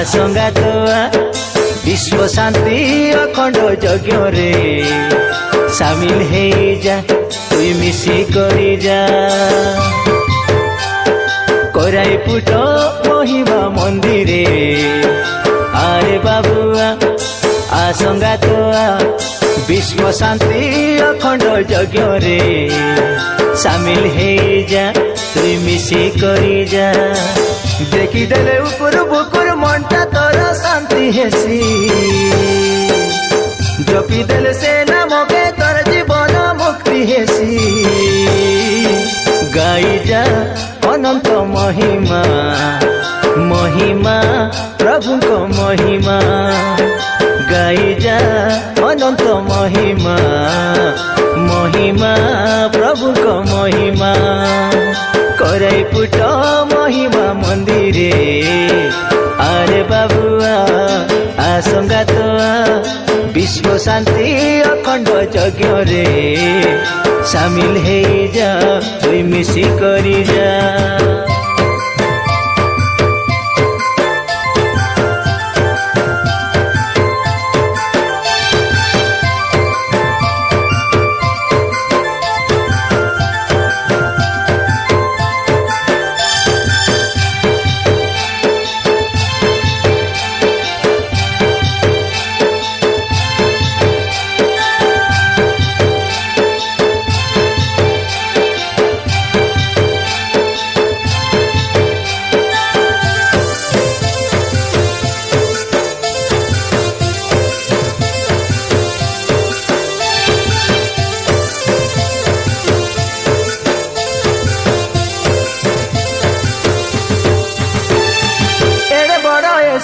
आसंगा तो विश्व शांति अखंड यज्ञ रे सामिल हे जा तुई मिसी करी जा कराई पुट महिमा मंदिरे आरे बाबुआ आसंगा तो विश्व शांति अखंड यज्ञ रे सामिल हे जा तुई मिसी करी जा देखी देले ऊपर बुकुर मनटा तोर शांति हेसी जपी देले से नाम के तोर जीवन मुक्ति हेसी गाई जा अनंत महिमा महिमा प्रभु को महिमा गाई जा अनंत महिमा महिमा प्रभु को महिमा कराई पुट महिमा मंदिरे आरे बाबुआ आसंगा तो विश्व शांति अखंड यज्ञ रे सामिल हे जा तुई मिसी करी जा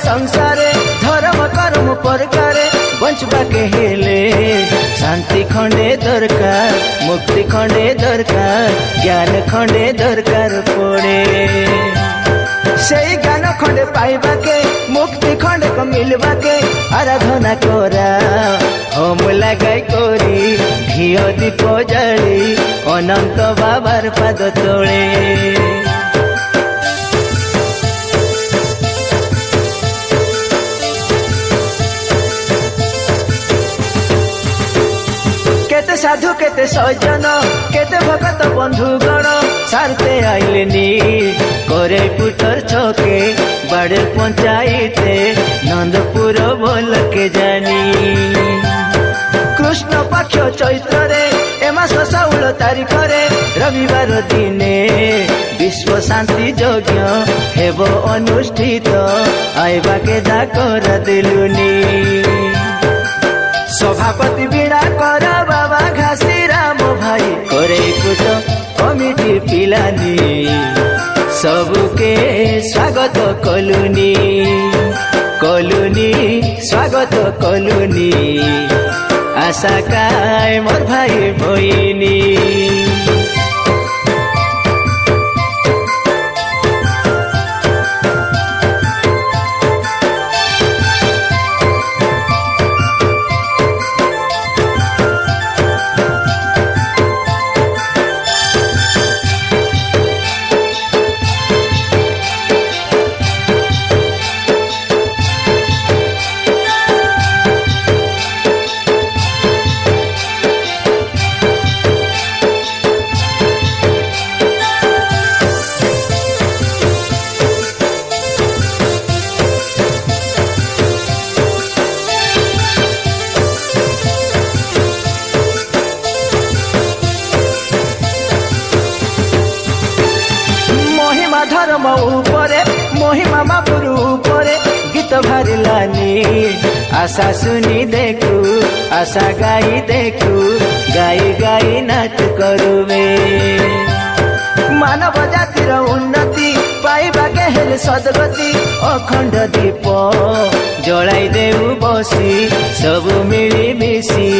संसारे धर्म कर्म परकारे बंचबा के हेले शांति खंडे दरकार मुक्ति खंडे दरकार ज्ञान खंडे दरकार पड़े से ज्ञान खंडे पाइबा के मुक्ति खंडे को मिलवा के आराधना करा होम लगाई करी घियो दीप जाली अनंत बाबार पाद तोले केते साधु केते सज्जन केते भगत बंधुगण सारते आइले नी करे पुतर छके बाड़े पंचायते नंदपुर बोल के जानी कृष्ण पक्ष चैत्र रे एमास 16 तारीख रे रविवार दिने विश्व शांति यज्ञ हेबो अनुष्ठित आइबा के डाकर दिलुनी सभापति बिना कर बाबा घासी राम भाई करे कुट कमिटी पिलानी सबके स्वागत कलुनी कलुनी स्वागत कलुनी आशा काय मोर भाई भइनी धर्म उपरे महिमा महापुरु उपरे गीत भरिलानी आशा सुनी देखु आशा गाई देखु गाई गाई नाच करुवे मानव जातिर उन्नति पाइबा के हेले सदगति अखंड दीप जलाई देउ बसी सब मिली मिसी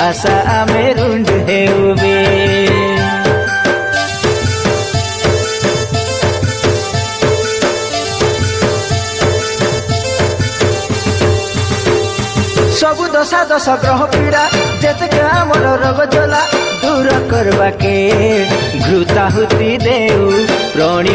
आशा आमे रुंड हेउबे सबु दशा दश ग्रह पीड़ा जेतके आमर रोग जला दूर करवा के घृताहुति देउ प्रणि